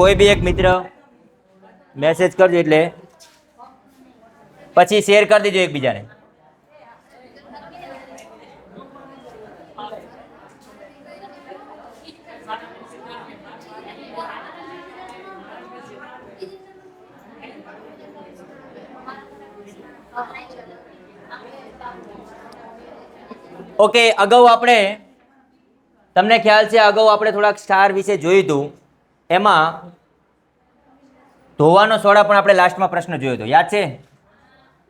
કોઈ બી એક મિત્ર મેસેજ કરજો એટલે પછી શેર કરી દેજો એકબીજાને. ઓકે, અગાઉ આપણે તમને ખ્યાલ છે અગાઉ આપણે થોડાક સ્ટાર વિશે જોયું હતું. એમાં ધોવાનો સોડા પણ આપણે લાસ્ટમાં પ્રશ્ન જોયો હતો, યાદ છે?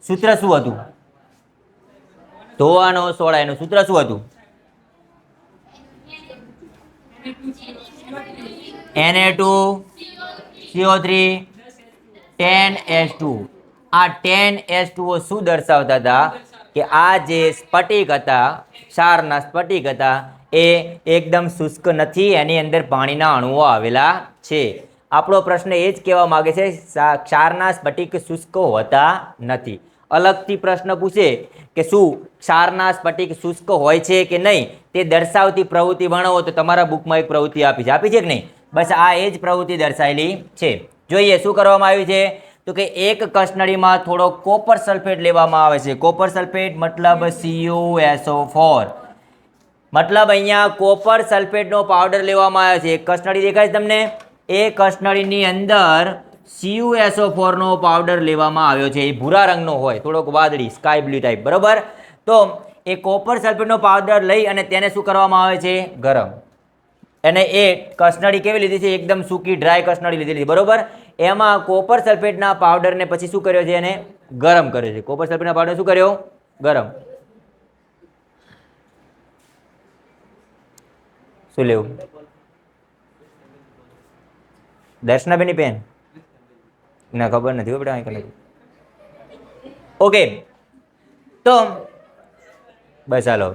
સૂત્ર શું હતું? ધોવાનો સોડા એનું સૂત્ર શું હતું? Na2CO3 10H2. આ 10H2O શું દર્શાવતા હતા? કે આ જે સ્ફટિક હતા, ક્ષારના સ્ફટિક હતા, એ એકદમ શુષ્ક નથી, એની અંદર પાણીના અણુઓ આવેલા છે. આપણો પ્રશ્ન એ જ કહેવા માંગે છે, ક્ષારના સ્ફટિક શુષ્ક હોતા નથી. અલગથી પ્રશ્ન પૂછે કે શું ક્ષારના સ્ફટિક શુષ્ક હોય છે કે નહીં, તે દર્શાવતી પ્રવૃત્તિ વર્ણવો, તો તમારા બુકમાં એક પ્રવૃત્તિ આપી છે કે નહીં? બસ આ એ જ પ્રવૃત્તિ દર્શાવેલી છે. જોઈએ શું કરવામાં આવ્યું છે. તો કે એક કસનળીમાં થોડો કોપર સલ્ફેટ લેવામાં આવે છે. કોપર સલ્ફેટ મતલબ CuSO4. મતલબ અહીંયા કોપર સલ્ફેટનો પાવડર લેવામાં આવ્યો છે. એક કસનળી દેખાય છે તમને? એ કસનળીની અંદર CuSO4 નો પાવડર લેવામાં આવ્યો છે. એ ભૂરા રંગનો હોય, થોડોક વાદળી, સ્કાય બ્લુ ટાઈપ, બરોબર? તો એ કોપર સલ્ફેટનો પાવડર લઈ અને તેને શું કરવામાં આવે છે? ગરમ. અને એ કસનળી કેવી લીધી છે? એકદમ સૂકી ડ્રાય કસનળી લીધેલી, બરોબર? એમાં કોપર સલ્ફેટના પાવડરને પછી શું કર્યો છે? એને ગરમ કર્યો છે. કોપર સલ્ફેટના પાવડર શું કર્યો? ગરમ. શું લેવું? દર્શનાબેનની પેન ના ખબર નથી બેટા. ઓકે, તો બસ હાલો,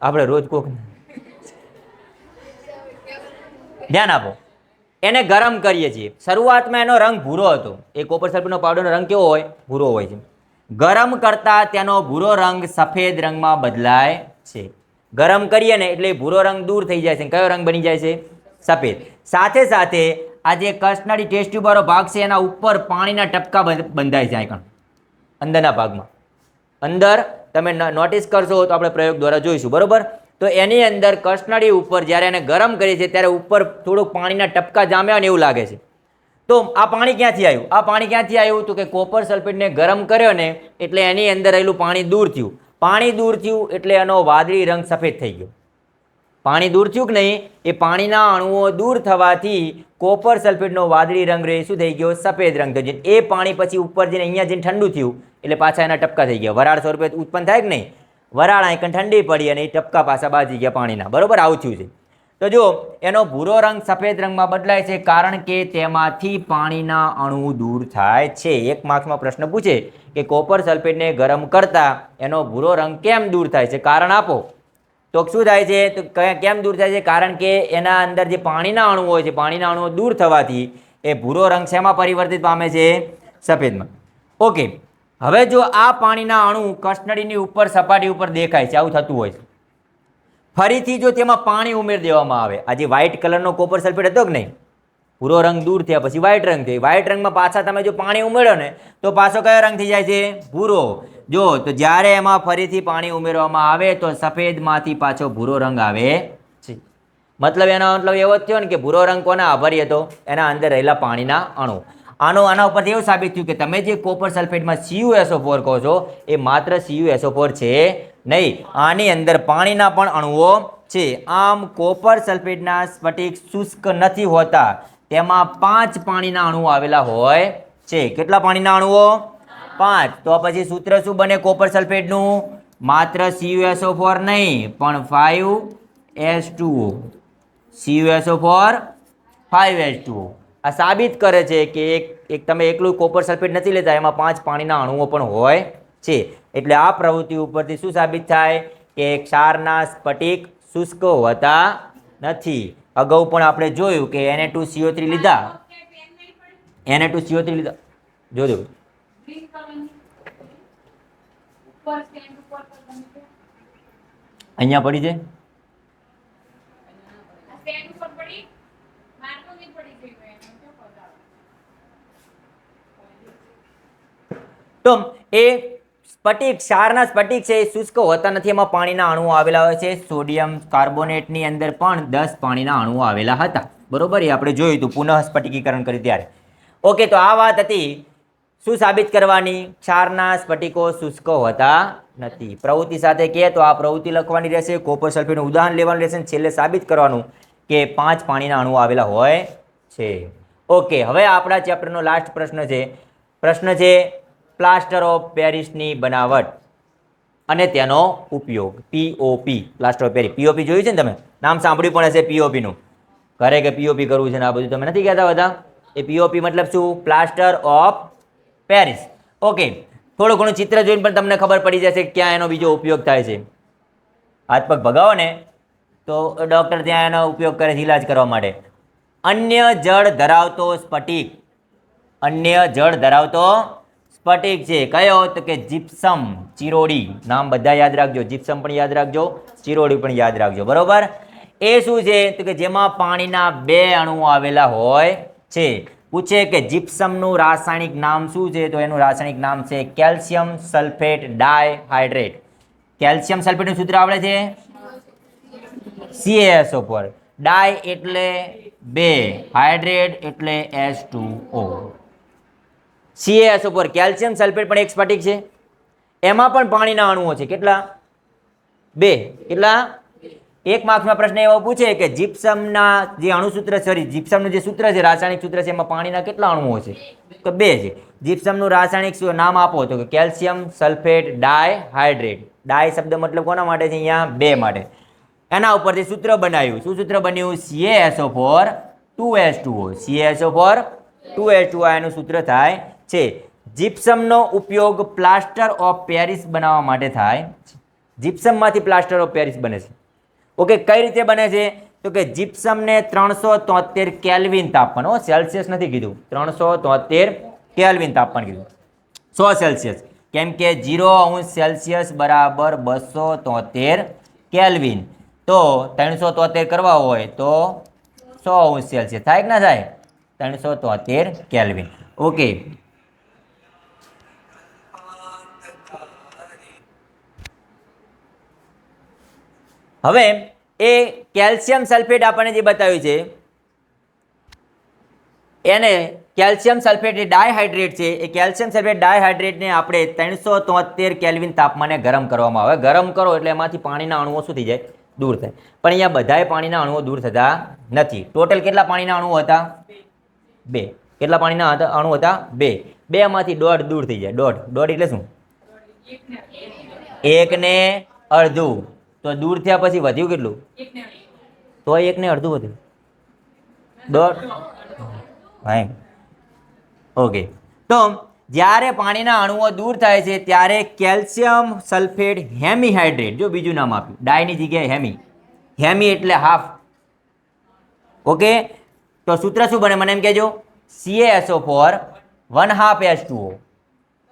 આપણે રોજ કોક ધ્યાન આપો. એને ગરમ કરીએ છીએ. શરૂઆતમાં એનો રંગ ભૂરો હતો. એ કોપર સલ્ફેટનો પાવડરનો રંગ કેવો હોય? ભૂરો હોય છે. ગરમ કરતા તેનો ભૂરો રંગ સફેદ રંગમાં બદલાય છે. ગરમ કરીએ ને એટલે ભૂરો રંગ દૂર થઈ જાય છે. કયો રંગ બની જાય છે? સફેદ. સાથે સાથે આ જે કસનળી ટેસ્ટ ટ્યુબ વાળો ભાગ છે એના ઉપર પાણીના ટપકા બંધાય છે. અહીં અંદરના ભાગમાં અંદર તમે નોટિસ કરશો તો આપણે પ્રયોગ દ્વારા જોઈશું, બરોબર? તો એની અંદર કસનળી ઉપર જ્યારે એને ગરમ કરીએ છીએ ત્યારે ઉપર થોડુંક પાણીના ટપકા જામ્યા ને એવું લાગે છે. તો આ પાણી ક્યાંથી આવ્યું? આ પાણી ક્યાંથી આવ્યું? તો કે કોપર સલ્ફેટને ગરમ કર્યો ને એટલે એની અંદર રહેલું પાણી દૂર થયું. પાણી દૂર થયું એટલે એનો વાદળી રંગ સફેદ થઈ ગયો. પાણી દૂર થયું કે નહીં? એ પાણીના અણુઓ દૂર થવાથી કોપર સલ્ફેટનો વાદળી રંગ રહે શું થઈ ગયો? સફેદ રંગ થઈ ગયો. એ પાણી પછી ઉપર જઈને અહીંયા જઈને ઠંડુ થયું એટલે પાછા એના ટપકા થઈ ગયા. વરાળ સ્વરૂપે ઉત્પન્ન થાય કે નહીં? વરાળ અહીં ઠંડી પડી અને એ ટપકા પાછા બાજી ગયા પાણીના, બરોબર? આવું થયું છે. તો જો એનો ભૂરો રંગ સફેદ રંગમાં બદલાય છે કારણ કે તેમાંથી પાણીના અણુ દૂર થાય છે. એક માર્ક્સમાં પ્રશ્ન પૂછે કે કોપર સલ્ફેટને ગરમ કરતા એનો ભૂરો રંગ કેમ દૂર થાય છે? કારણ આપો. તો શું થાય છે? તો કેમ દૂર થાય છે? કારણ કે એના અંદર જે પાણીના અણુ હોય છે, પાણીના અણુઓ દૂર થવાથી એ ભૂરો રંગ શેમાં પરિવર્તિત પામે છે? સફેદમાં. ઓકે, હવે જો આ પાણીના અણુ કસનળીની ઉપર સપાટી ઉપર દેખાય છે, આવું થતું હોય છે. ફરીથી જો તેમાં પાણી ઉમેરી દેવામાં આવે, આ જે વ્હાઇટ કલરનો કોપર સલ્ફેટ હતો કે નહીં, ભૂરો રંગ દૂર થયા પછી વ્હાઇટ રંગ થયો. વ્હાઇટ રંગમાં પાછા તમે જો પાણી ઉમેરો ને તો પાછો કયો રંગ થઈ જાય છે? ભૂરો. જો તો જ્યારે એમાં ફરીથી પાણી ઉમેરવામાં આવે તો સફેદમાંથી પાછો ભૂરો રંગ આવે છે. મતલબ એનો મતલબ એવો જ થયો ને કે ભૂરો રંગ કોના આભારી હતો? એના અંદર રહેલા પાણીના અણુ. આના ઉપરથી એવું સાબિત થયું કે તમે જે કોપર સલ્ફેટમાં CuSO4 કહો છો એ માત્ર CuSO4 છે નહીં, આની અંદર પાણીના પણ અણુઓ છે. આમ કોપર સલ્ફેટના સ્ફટિક શુષ્ક નથી હોતા, તેમાં 5 પાણીના અણુઓ આવેલા હોય છે. કેટલા પાણીના અણુઓ? 5. તો પછી સૂત્ર શું બને કોપર સલ્ફેટનું? માત્ર CuSO4 નહીં પણ 5H2O. CuSO4 5H2O. આ સાબિત કરે છે કે એક તમે એકલું કોપર સલ્ફેટ નથી લેતા, એમાં 5 પાણીના અણુઓ પણ હોય છે. એટલે આ પ્રવૃત્તિ ઉપરથી શું સાબિત થાય? કે ક્ષારના સ્ફટિક શુષ્ક હોતા નથી. અગાઉ પણ આપણે જોયું કે Na2CO3 લીધા, Na2CO3 લીધા, જોજો અહીંયા પડી છે. તો એ સ્ફટિક ક્ષારના સ્ફટિક છે એ શુષ્ક હોતા નથી, એમાં પાણીના અણુઓ આવેલા હોય છે. સોડિયમ કાર્બોનેટની અંદર પણ 10 પાણીના અણુઓ આવેલા હતા. બરોબર, એ આપણે જોયું હતું પુનઃ સ્ફટિકીકરણ કર્યું ત્યારે. ઓકે, તો આ વાત હતી. શું સાબિત કરવાની? ક્ષારના સ્ફટિકો શુષ્ક હોતા નથી. પ્રવૃત્તિ સાથે કહે તો આ પ્રવૃત્તિ લખવાની રહેશે, કોપર સલ્ફેટનું ઉદાહરણ લેવાનું રહેશે, છેલ્લે સાબિત કરવાનું કે 5 પાણીના અણુઓ આવેલા હોય છે. ઓકે, હવે આપણા ચેપ્ટરનો લાસ્ટ પ્રશ્ન છે પ્લાસ્ટર ઓફ પેરિસની બનાવટ અને તેનો ઉપયોગ. POP, plaster of Paris. POP જોયું છે ને તમે? નામ સાંભળ્યું પણ હશે પીઓપીનું. ઘરે કે પીઓપી કરવું છે ને આ બધું તમે નથી કહેતા બધા? એ પીઓપી મતલબ શું? Plaster of Paris. ઓકે, થોડું ઘણું ચિત્ર જોઈને પણ તમને ખબર પડી જશે કે ક્યાં એનો બીજો ઉપયોગ થાય છે. હાથ પગ ભગાવો ને તો ડૉક્ટર ત્યાં એનો ઉપયોગ કરે છે ઇલાજ કરવા માટે. અન્ય જળ ધરાવતો સ્ફટિક. અન્ય જળ ધરાવતો સ્ફટિક છે કયો? તો કે જીપ્સમ, ચિરોડી. નામ બધા યાદ રાખજો, જીપ્સમ પણ યાદ રાખજો, ચિરોડી પણ યાદ રાખજો. બરોબર. એ શું છે? તો કે જેમાં પાણીના 2 અણુઓ આવેલા હોય છે. પૂછે કે જીપ્સમનું રાસાયણિક નામ શું છે? તો એનું રાસાયણિક નામ છે કેલ્શિયમ સલ્ફેટ ડાયહાઇડ્રેટ. કેલ્શિયમ સલ્ફેટનું સૂત્ર આવડે છે? CaSO4. ડાય એટલે 2, હાઇડ્રેટ એટલે H2O. CaSO4, કેલ્શિયમ સલ્ફેટ પણ એક સ્ફટિક છે. એમાં પણ પાણીના અણુઓ છે. કેટલા? 2. કેટલા? એક માર્ક્સમાં પ્રશ્ન એવો પૂછે કે જીપ્સમના જે અણુસૂત્ર જીપ્સમનું જે સૂત્ર છે, રાસાયણિક સૂત્ર છે, એમાં પાણીના કેટલા અણુઓ છે? તો 2 છે. જીપ્સમનું રાસાયણિક નામ આપો તો કે કેલ્શિયમ સલ્ફેટ ડાયહાઇડ્રેટ. ડાય શબ્દ મતલબ કોના માટે છે? અહીંયા 2 માટે. એના ઉપરથી સૂત્ર બનાવ્યું. શું સૂત્ર બન્યું? CaSO4 2H2O. CaSO4 2H2O એનું સૂત્ર થાય છે. જીપ્સમનો ઉપયોગ પ્લાસ્ટર ઓફ પેરિસ બનાવવા માટે થાય. જીપ્સમમાંથી પ્લાસ્ટર ઓફ પેરિસ બને છે. ઓકે, કઈ રીતે બને છે? તો કે જીપ્સમને 373 કેલ્વિન તાપમાન, સેલ્સિયસ નથી કીધું, 373 કેલ્વિન તાપમાન કીધું, 100 સેલ્સિયસ. કેમ કે 0° બરાબર 273 કેલ્વિન. તો 373 કરવા હોય તો 100° સેલ્સિયસ થાય કે ના થાય? 373 કેલ્વિન. ઓકે, હવે એ કેલ્શિયમ સલ્ફેટ આપણને જે બતાવ્યું છે એને કેલ્શિયમ સલ્ફેટ ડાયહાઇડ્રેટ છે. એ કેલ્શિયમ સલ્ફેટ ડાયહાઇડ્રેટને આપણે 373 કેલ્વિન તાપમાને ગરમ કરવામાં આવે. ગરમ કરો એટલે એમાંથી પાણીના અણુઓ શું થઈ જાય? દૂર થાય. પણ અહીંયા બધાય પાણીના અણુઓ દૂર થતા નથી. ટોટલ કેટલા પાણીના અણુઓ હતા? 2. કેટલા પાણીના અણુ હતા? 2. 2 માંથી 1.5 દૂર થઈ જાય. 1.5 એટલે શું? 1 ને અડધું. તો દૂર થયા પછી વધ્યું કેટલું? તો 1 ને અડધું વધ્યું. 1.5. ઓકે, તો જ્યારે પાણીના અણુઓ દૂર થાય છે ત્યારે કેલ્શિયમ સલ્ફેટ હેમીહાઇડ્રેટ, જો બીજું નામ આપ્યું, ડાયની જગ્યાએ હેમી. હેમી એટલે હાફ. ઓકે, તો સૂત્ર શું બને મને એમ કહેજો? CaSO4 1/2 H2O,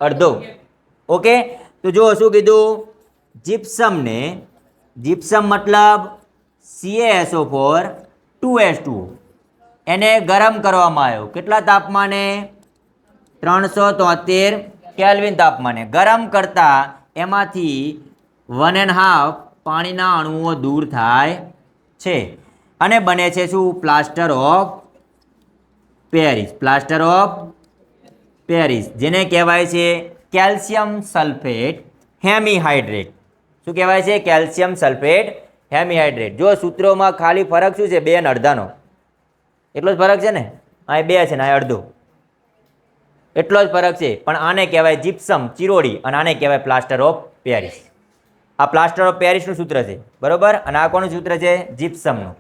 અડધો. ઓકે, તો જો શું કીધું? જીપ્સમને, જીપ્સમ મતલબ CaSO4 2H2O, એને ગરમ કરવામાં આવ્યો. કેટલા તાપમાને? 373 કેલ્વિન તાપમાને. ગરમ કરતા એમાંથી 1.5 પાણીના અણુઓ દૂર થાય છે અને બને છે શું? Plaster of Paris. Plaster of Paris, જેને કહેવાય છે કેલ્શિયમ સલ્ફેટ હેમીહાઇડ્રેટ. શું કહેવાય છે? Calcium sulphate hemihydrate. જો સૂત્રોમાં ખાલી ફરક શું છે? 2 અને અડધાનો. એટલો જ ફરક છે ને? અહીં 2 છે ને અહીં અડધો. એટલો જ ફરક છે. પણ આને કહેવાય જીપ્સમ, ચિરોડી, અને આને કહેવાય પ્લાસ્ટર ઓફ પેરિસ. આ પ્લાસ્ટર ઓફ પેરિસનું સૂત્ર છે. બરોબર. અને આ કોનું સૂત્ર છે? જીપ્સમનું.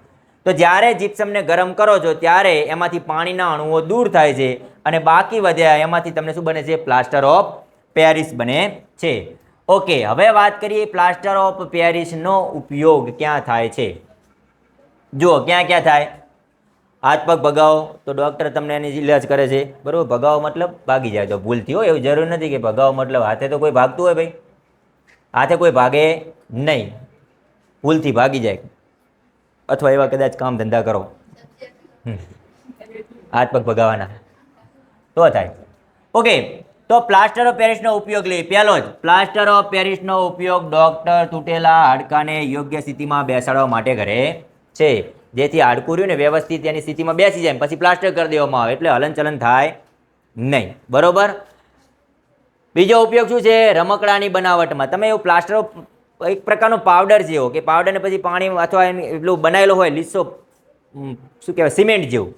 તો જ્યારે જીપ્સમને ગરમ કરો છો ત્યારે એમાંથી પાણીના અણુઓ દૂર થાય છે અને બાકી વધ્યા એમાંથી તમને શું બને છે? પ્લાસ્ટર ઓફ પેરિસ બને છે. ઓકે, હવે વાત કરીએ પ્લાસ્ટર ઓફ પેરિસનો ઉપયોગ ક્યાં થાય છે. જુઓ ક્યાં ક્યાં થાય. હાથ પગ ભગાવો તો ડૉક્ટર તમને એની ઇલાજ કરે છે. બરાબર. ભગાવો મતલબ ભાગી જાય તો ભૂલથી હોય, એવું જરૂર નથી કે ભગાવો મતલબ હાથે તો કોઈ ભાગતું હોય ભાઈ? હાથે કોઈ ભાગે નહીં, ભૂલથી ભાગી જાય. અથવા એવા કદાચ કામ ધંધા કરો. હાથ પગ ભગાવાના તો થાય. ઓકે, તો પ્લાસ્ટર ઓફ પેરિસનો ઉપયોગ લઈએ. પહેલો જ પ્લાસ્ટર ઓફ પેરિસનો ઉપયોગ ડોક્ટર તૂટેલા હાડકાને યોગ્ય સ્થિતિમાં બેસાડવા માટે કરે છે, જેથી હાડકું રહ્યું ને વ્યવસ્થિત એની સ્થિતિમાં બેસી જાય, પછી પ્લાસ્ટર કરી દેવામાં આવે એટલે હલનચલન થાય નહીં. બરોબર. બીજો ઉપયોગ શું છે? રમકડાની બનાવટમાં. તમે એવું પ્લાસ્ટર એક પ્રકારનો પાવડર જેવો કે પાવડરને પછી પાણી અથવા એટલું બનાવેલો હોય લીસો, શું કહેવાય, સિમેન્ટ જેવું,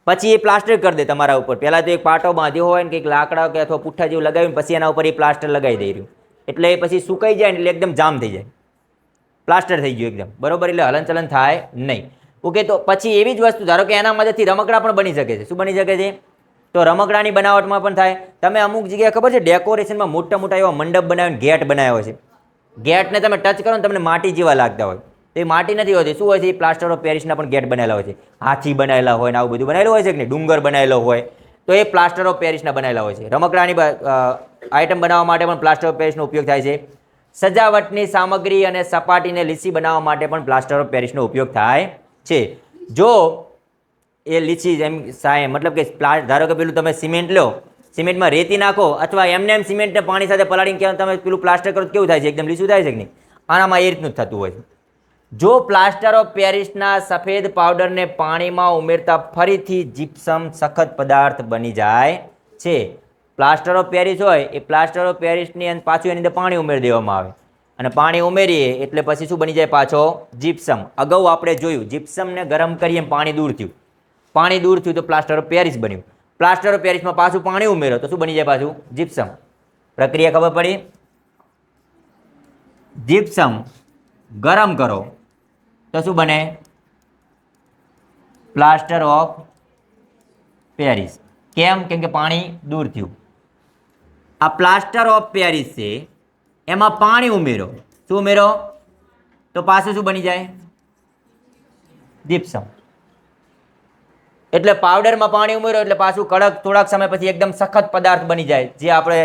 પછી એ પ્લાસ્ટર કરી દે તમારા ઉપર. પહેલાં તો એક પાટો બાંધ્યો હોય ને કંઈક લાકડા કે અથવા પુઠ્ઠા જેવું લગાવીને પછી એના ઉપર એ પ્લાસ્ટર લગાવી દઈ રહ્યું, એટલે એ પછી સુકાઈ જાય ને એટલે એકદમ જામ થઈ જાય, પ્લાસ્ટર થઈ ગયું એકદમ. બરોબર, એટલે હલનચલન થાય નહીં. ઓકે, તો પછી એવી જ વસ્તુ ધારો કે એના મદદથી રમકડા પણ બની શકે છે. શું બની શકે છે? તો રમકડાની બનાવટમાં પણ થાય. તમે અમુક જગ્યાએ ખબર છે ડેકોરેશનમાં મોટા મોટા એવા મંડપ બનાવીને ગેટ બનાવ્યો છે, ગેટને તમે ટચ કરો ને તમને માટી જેવા લાગતા હોય, તો એ માટી નથી હોતી. શું હોય છે? એ પ્લાસ્ટર ઓફ પેરિસના પણ ગેટ બનાવેલા હોય છે, હાથી બનાવેલા હોય ને આવું બધું બનાવેલું હોય છે કે નહીં, ડુંગર બનાવેલો હોય, તો એ પ્લાસ્ટર ઓફ પેરિસના બનાવેલા હોય છે. રમકડાની આઇટમ બનાવવા માટે પણ પ્લાસ્ટર ઓફ પેરિસનો ઉપયોગ થાય છે. સજાવટની સામગ્રી અને સપાટીને લીસી બનાવવા માટે પણ પ્લાસ્ટર ઓફ પેરિસનો ઉપયોગ થાય છે. જો એ લીસી એમ મતલબ કે ધારો કે પેલું તમે સિમેન્ટ લો, સિમેન્ટમાં રેતી નાખો અથવા એમને એમ સિમેન્ટને પાણી સાથે પલાળીને કેવું તમે પેલું પ્લાસ્ટર કરો કેવું થાય છે? એકદમ લીસું થાય છે કે નહીં? આનામાં એ રીતનું જ થતું હોય છે. જો પ્લાસ્ટર ઓફ પેરિસના સફેદ પાવડરને પાણીમાં ઉમેરતા ફરીથી જીપ્સમ સખત પદાર્થ બની જાય છે. પ્લાસ્ટર ઓફ પેરિસ હોય એ પ્લાસ્ટર ઓફ પેરિસની પાછું એની અંદર પાણી ઉમેરી દેવામાં આવે અને પાણી ઉમેરીએ એટલે પછી શું બની જાય? પાછો જીપ્સમ. અગાઉ આપણે જોયું જીપ્સમને ગરમ કરીએ પાણી દૂર થયું, પાણી દૂર થયું તો પ્લાસ્ટર ઓફ પેરિસ બન્યું. પ્લાસ્ટર ઓફ પેરિસમાં પાછું પાણી ઉમેરો તો શું બની જાય? પાછું જીપ્સમ. પ્રક્રિયા ખબર પડી? જીપ્સમ ગરમ કરો તો શું બને? Plaster of Paris. કેમ? કેમ કે પાણી દૂર થયું. આ પ્લાસ્ટર ઓફ પેરિસ છે, એમાં પાણી ઉમેરો. શું ઉમેરો? તો પાછું શું બની જાય? જીપ્સમ. એટલે પાવડરમાં પાણી ઉમેરો એટલે પાછું કડક થોડાક સમય પછી એકદમ સખત પદાર્થ બની જાય,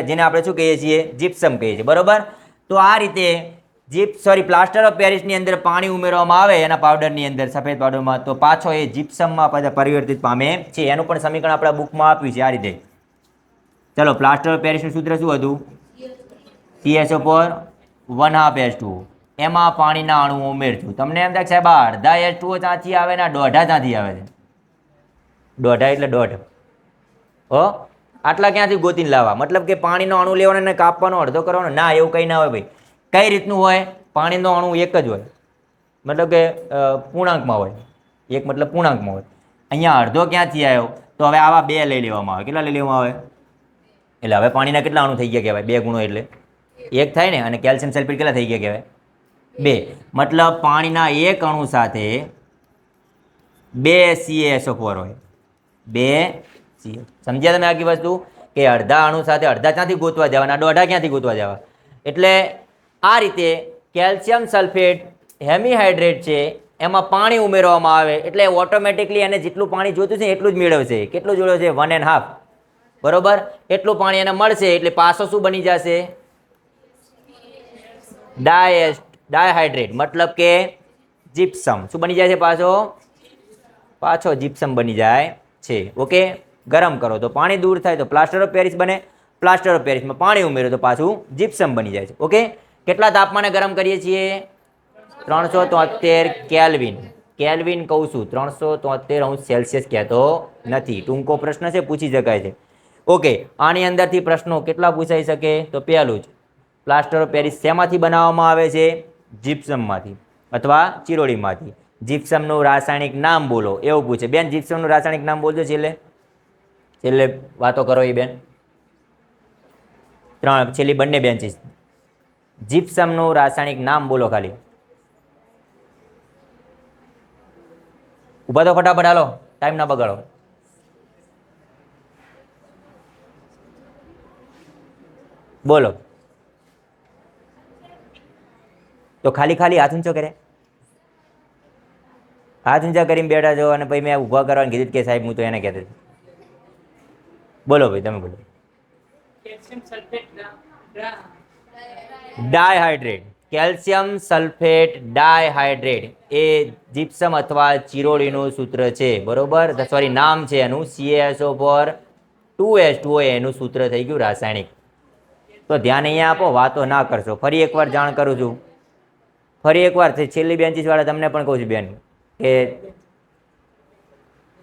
જેને આપણે શું કહીએ છીએ? જીપ્સમ કહીએ છીએ. બરોબર. તો આ રીતે પ્લાસ્ટર ઓફ પેરિસની અંદર પાણી ઉમેરવામાં આવે એના પાવડરની અંદર, સફેદ પાવડરમાં, તો પાછો એ જીપ્સમમાં પાછા પરિવર્તિત પામે છે. એનું પણ સમીકરણ આપણા બુકમાં આપ્યું છે આ રીતે. ચલો, પ્લાસ્ટર ઓફ પેરિસનું સૂત્ર શું હતું? CSO4 1/2H2O. એમાં પાણીના અણુ ઉમેરશું. તમને એમ થાય સાહેબ અડધા H2O ત્યાંથી આવે ને દોઢા ત્યાંથી આવે છે? દોઢા એટલે દોઢ. આટલા ક્યાંથી ગોતીને લાવવા? મતલબ કે પાણીનો અણુ લેવાનો અને કાપવાનો, અડધો કરવાનો? ના, એવું કંઈ ના હોય ભાઈ. કઈ રીતનું હોય? પાણીનો અણુ એક જ હોય, મતલબ કે પૂર્ણાંકમાં હોય. એક મતલબ પૂર્ણાંકમાં હોય. અહીંયા અડધો ક્યાંથી આવ્યો? તો હવે આવા બે લઈ લેવામાં આવે. કેટલા લઈ લેવામાં આવે? એટલે હવે પાણીના કેટલા અણુ થઈ ગયા કહેવાય? બે ગુણો એટલે એક થાય ને. અને કેલ્શિયમ સલ્ફેટ કેટલા થઈ ગયા કહેવાય? બે. મતલબ પાણીના એક અણુ સાથે બે CaSO4 હોય. બે CO. સમજ્યા તમે આખી વસ્તુ? કે અડધા અણુ સાથે અડધા ક્યાંથી ગોતવા જવાના, દોઢા ક્યાંથી ગોતવા જવા? એટલે આ રીતે કેલ્શિયમ સલ્ફેટ હેમીહાઇડ્રેટ છે, એમાં પાણી ઉમેરવામાં આવે એટલે ઓટોમેટિકલી એને જેટલું પાણી જોતું છે એટલું જ મેળવશે. કેટલું જોડે છે? 1.5. બરોબર. એટલું પાણી એને મળશે એટલે પાછો શું બની જશે? ડાયહાઇડ્રેટ, મતલબ કે જીપ્સમ. શું બની જાય છે? પાછો જીપ્સમ બની જાય છે. ઓકે. ગરમ કરો તો પાણી દૂર થાય તો પ્લાસ્ટર ઓફ પેરિસ બને. પ્લાસ્ટર ઓફ પેરિસમાં પાણી ઉમેરો તો પાછું જીપ્સમ બની જાય છે. ઓકે. કેટલા તાપમાને ગરમ કરીએ છીએ? 373 કેલ્વિન. કેલ્વિન કહું છું, 373°C કહેતો નથી. ટૂંકો પ્રશ્ન છે, પૂછી શકાય છે. ઓકે. આની અંદરથી પ્રશ્નો કેટલા પૂછાઈ શકે? તો પહેલું જ, પ્લાસ્ટર ઓફ પેરિસ શેમાંથી બનાવવામાં આવે છે? જીપ્સમમાંથી અથવા ચિરોડીમાંથી. જીપ્સમનું રાસાયણિક નામ બોલો એવું પૂછે. બેન જીપ્સમનું રાસાયણિક નામ બોલજો છેલ્લે વાતો કરો એ બેન. છેલ્લી બંને બેન્ચીસ. જીપ્સમનું રાસાયણિક નામ બોલો ખાલી. ઊભા તો ફટાફટ, હાલો, ટાઈમ ના બગાડો. બોલો. તો ખાલી હાથ ઊંચો કરે, હાથ ઊંચા કરીને બેઠા છો અને પછી મેં ઊભા કરવાનું કીધું કે સાહેબ હું તો એને કહેતો. બોલો ભાઈ, તમે બોલો. ડાયહાઇડ્રેટ. કેલ્શિયમ સલ્ફેટ ડાયહાઇડ્રેટ એ જીપ્સમ અથવા ચિરોડીનું સૂત્ર છે, બરોબર, સોરી નામ છે એનું, CaSO4 2H2O એનું સૂત્ર થઈ ગયું રાસાયણિક. તો ધ્યાન અહીંયા આપો, વાતો ના કરશો. ફરી એકવાર જાણ કરું છું, ફરી એકવાર છેલ્લી બેન્ચીસ વાળા તમને પણ કહું છું બેન કે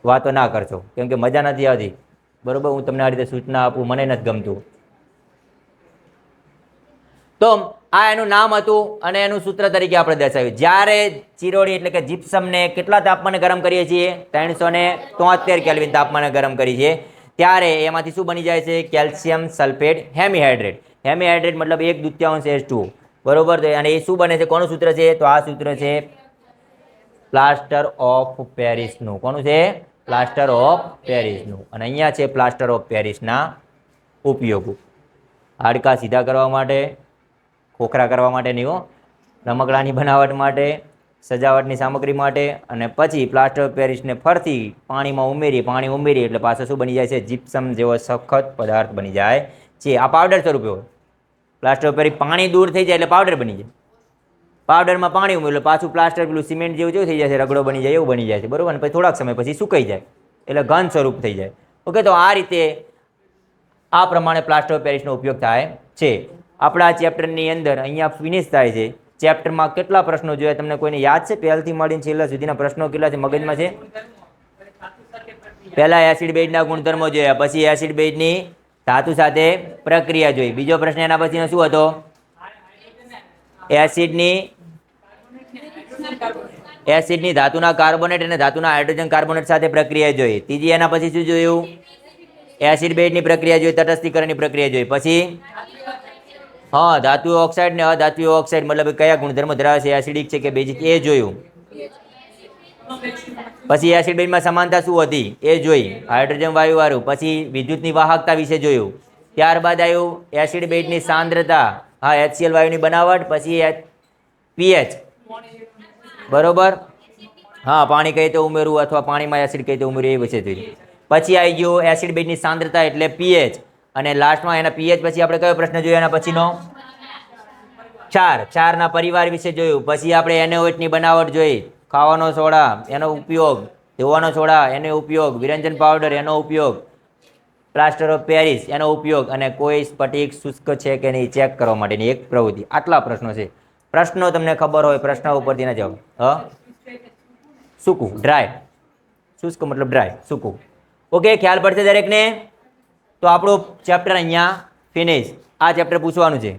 વાતો ના કરશો, કેમ કે મજા નથી આવતી, બરોબર. હું તમને આ રીતે સૂચના આપું, મને નથી ગમતું. તો આ એનું નામ હતું અને એનું સૂત્ર તરીકે આપણે દર્શાવ્યું. જ્યારે ચિરોડી એટલે કે જીપ્સમને કેટલા તાપમાને ગરમ કરીએ છીએ? 373 કેલ્વિન તાપમાને ગરમ કરીએ છીએ. ત્યારે એમાંથી શું બની જાય છે? Calcium sulphate હેમીહાઇડ્રેટ. હેમીહાઇડ્રેટ મતલબ 1/2 H2O, બરોબર. અને એ શું બને છે? કોનું સૂત્ર છે? તો આ સૂત્ર છે પ્લાસ્ટર ઓફ પેરિસનું. કોનું છે? પ્લાસ્ટર ઓફ પેરિસનું. અને અહીંયા છે પ્લાસ્ટર ઓફ પેરિસના ઉપયોગો. હાડકાં સીધા કરવા માટે, ખોખરા કરવા માટે નહીં હો, રમકડાની બનાવટ માટે, સજાવટની સામગ્રી માટે, અને પછી પ્લાસ્ટર ઓફ પેરિસને ફરતી પાણીમાં ઉમેરી એટલે પાછો શું બની જાય છે? જીપ્સમ જેવો સખત પદાર્થ બની જાય છે. આ પાવડર સ્વરૂપે હોય. પ્લાસ્ટર ઓફ પેરિસ પાણી દૂર થઈ જાય એટલે પાવડર બની જાય. પાવડરમાં પાણી ઉમેર્યું એટલે પાછું પ્લાસ્ટર પેલું સિમેન્ટ જેવું થઈ જાય છે, રગડો બની જાય, એવું બની જાય છે, બરોબર. અને પછી થોડાક સમય પછી સુકાઈ જાય એટલે ઘન સ્વરૂપ થઈ જાય. ઓકે, તો આ રીતે આ પ્રમાણે પ્લાસ્ટર ઓફ પેરિસનો ઉપયોગ થાય છે. આપણા ચેપ્ટરની અંદર અહીંયા ફિનિશ થાય છે. ચેપ્ટરમાં કેટલા પ્રશ્નો જોયા તમને કોઈને યાદ છે? પહેલથી મળીને છેલ્લા સુધીના પ્રશ્નો કેટલા છે મગજમાં છે? પહેલા એસિડ બેઝના ગુણધર્મો જોયા, પછી એસિડ બેઝની ધાતુ સાથે પ્રક્રિયા જોઈ. બીજો પ્રશ્ન એના પછીનો શું હતો? એસિડની ધાતુના કાર્બોનેટ અને ધાતુના હાઇડ્રોજન કાર્બોનેટ સાથે પ્રક્રિયા જોઈ. ત્રીજી એના પછી શું જોયું? એસિડ બેઝની પ્રક્રિયા જોઈ, તટસ્થીકરણની પ્રક્રિયા જોઈ. પછી હા, ધાતુ ઓક્સાઇડ ને અધાતુ ઓક્સાઇડ મતલબ કયા ગુણધર્મો ધરાવે છે, એસિડિક છે કે બેઝિક, એ જોયું. પછી એસિડ બેઝમાં સમાનતા શું હતી એ જોઈ, હાઇડ્રોજન વાયુ વાળું. પછી વિદ્યુતની વાહકતા વિશે જોયું. ત્યારબાદ આવ્યું એસિડ બેઝની સાંદ્રતા, હા, HCl વાયુની બનાવટ. પછી pH, બરોબર, હા, પાણી કઈ રીતે ઉમેરવું અથવા પાણીમાં એસિડ કઈ રીતે ઉમેરવું એ વિશે જોયું. પછી આવી ગયું એસિડ બેઝની સાંદ્રતા એટલે pH. અને લાસ્ટમાં એના pH પછી આપણે કયો પ્રશ્ન જોયો? એના પછીનો ક્ષારના પરિવાર વિશે જોયું. પછી આપણે NaOH ની બનાવટ જોઈ, ખાવાનો સોડા એનો ઉપયોગ, ધોવાનો સોડા એનો ઉપયોગ, વિરંજન પાવડર એનો ઉપયોગ, પ્લાસ્ટર ઓફ પેરિસ એનો ઉપયોગ, અને કોઈ સ્ફટિક શુષ્ક છે કે નહીં ચેક કરવા માટેની એક પ્રવૃત્તિ. આટલા પ્રશ્નો છે. પ્રશ્નો તમને ખબર હોય, પ્રશ્ન ઉપરથી ના જવાબ. સૂકું, ડ્રાય. શુષ્ક મતલબ ડ્રાય, સૂકું. ઓકે, ખ્યાલ પડશે દરેકને? તો આપણું ચેપ્ટર અહીંયા ફિનિશ. આ ચેપ્ટર પૂછવાનું છે.